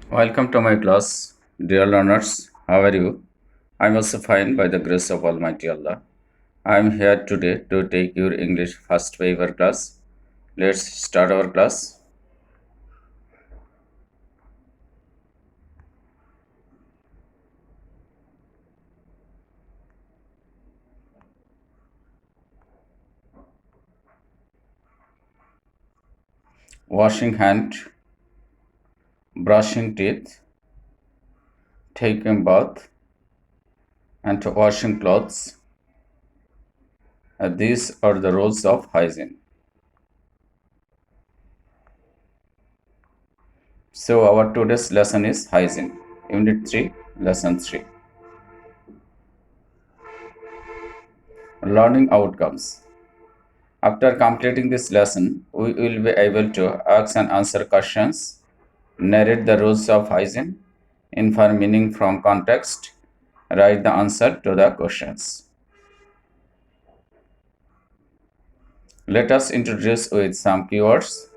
Welcome to my class, dear learners. How are you? I'm also fine by the grace of Almighty Allah. I'm here today to take your English first paper class. Let's start our class. Washing hand, brushing teeth, taking bath, and washing clothes. These are the rules of hygiene. So our today's lesson is hygiene. Unit 3, lesson 3. Learning outcomes. After completing this lesson, we will be able to ask and answer questions, narrate the rules of hygiene, infer meaning from context, write the answer to the questions. Let us introduce with some keywords,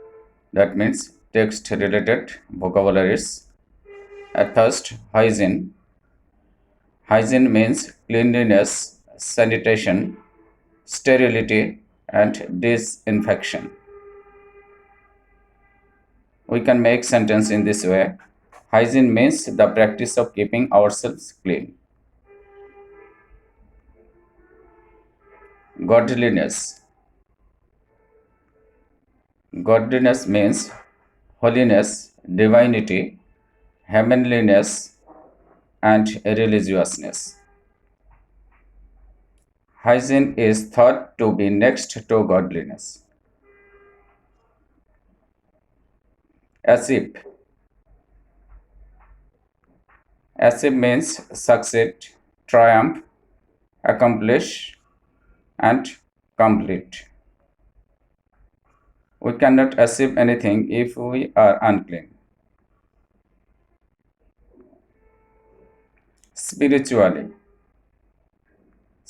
that means text related vocabularies. At first, hygiene. Hygiene means cleanliness, sanitation, sterility, and disinfection. We can make sentence in this way. Hygiene means the practice of keeping ourselves clean. Godliness. Godliness means holiness, divinity, heavenliness, and religiousness. Hygiene is thought to be next to godliness. Achieve. Achieve means succeed, triumph, accomplish, and complete. We cannot achieve anything if we are unclean. Spiritually.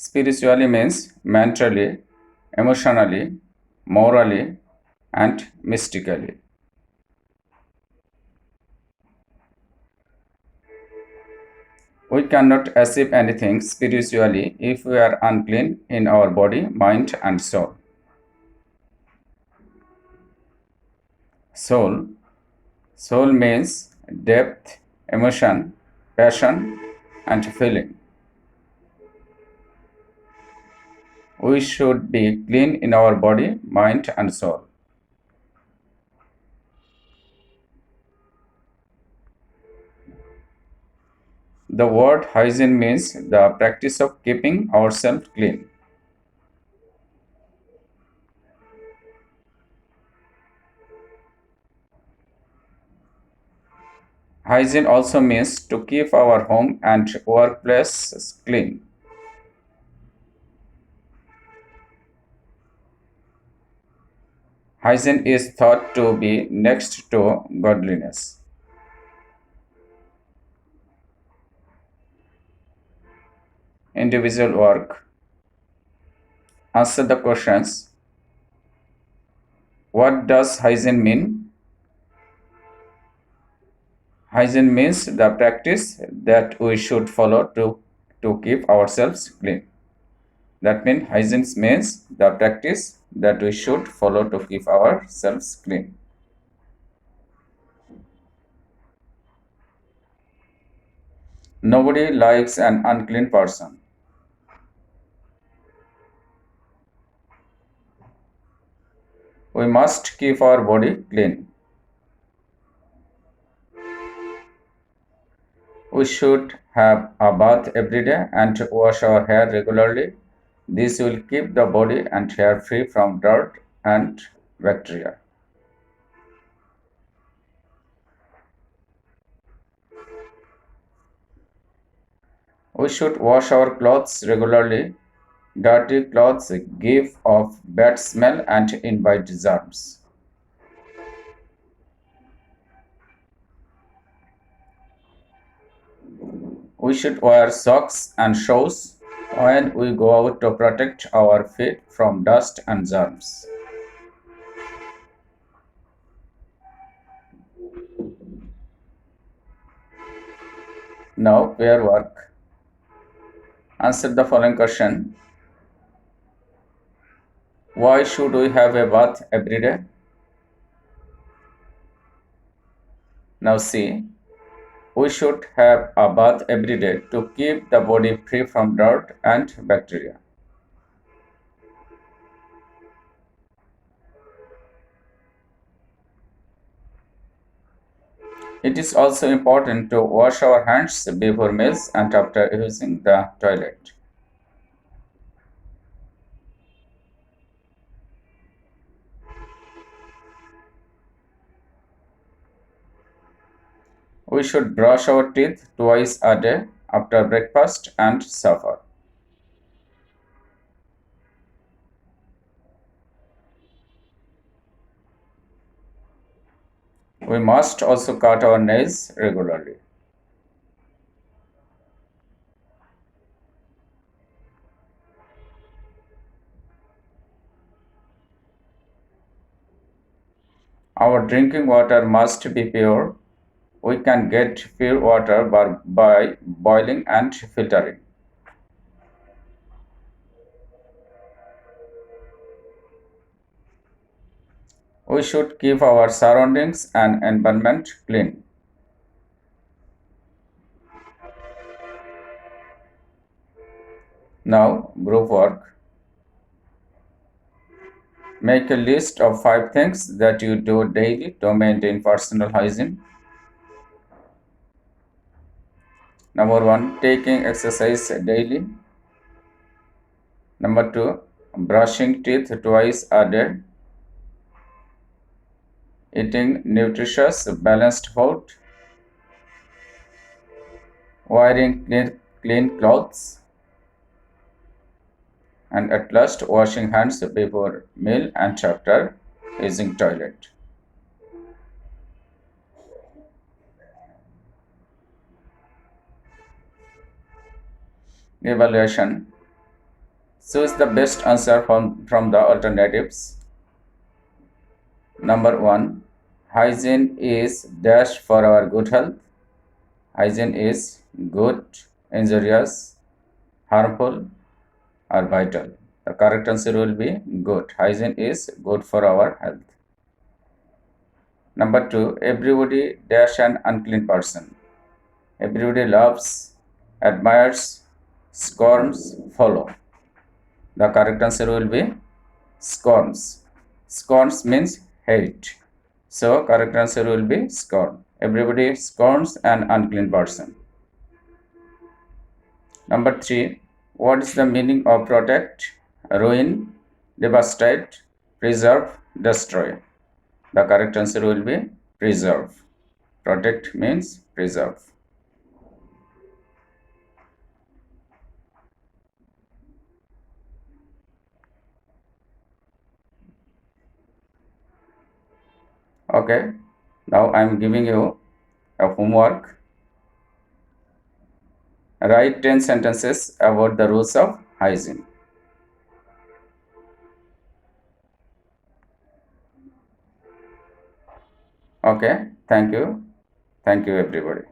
Spiritually means mentally, emotionally, morally, and mystically. We cannot achieve anything spiritually if we are unclean in our body, mind, and soul. Soul. Soul means depth, emotion, passion, and feeling. We should be clean in our body, mind, and soul. The word hygiene means the practice of keeping ourselves clean. Hygiene also means to keep our home and workplace clean. Hygiene is thought to be next to godliness. Individual work. Answer the questions. What does hygiene mean? Hygiene means the practice that we should follow to keep ourselves clean. That means hygiene means the practice that we should follow to keep ourselves clean. Nobody likes an unclean person. We must keep our body clean. We should have a bath every day and wash our hair regularly. This will keep the body and hair free from dirt and bacteria. We should wash our clothes regularly. Dirty clothes give off bad smell and invite germs. We should wear socks and shoes when we go out to protect our feet from dust and germs. Now pair work. Answer the following question. Why should we have a bath every day? Now see, we should have a bath every day to keep the body free from dirt and bacteria. It is also important to wash our hands before meals and after using the toilet. We should brush our teeth twice a day after breakfast and supper. We must also cut our nails regularly. Our drinking water must be pure. We can get pure water by boiling and filtering. We should keep our surroundings and environment clean. Now, group work. Make a list of 5 things that you do daily to maintain personal hygiene. Number 1, taking exercise daily. Number 2, brushing teeth twice a day. Eating nutritious, balanced food. Wearing clean clothes. And at last, washing hands before meal and after using toilet. Evaluation. Choose the best answer from the alternatives. Number 1, hygiene is dash for our good health. Hygiene is good, injurious, harmful, or vital. The correct answer will be good. Hygiene is good for our health. Number 2, everybody dash an unclean person. Everybody loves, admires, scorns, follow. The correct answer will be scorns. Scorns means hate. So correct answer will be scorn. Everybody scorns an unclean person. Number 3, what is the meaning of protect, ruin, devastate, preserve, destroy? The correct answer will be preserve. Protect means preserve. Okay, now I am giving you a homework. Write 10 sentences about the rules of hygiene. Okay, thank you. Thank you, everybody.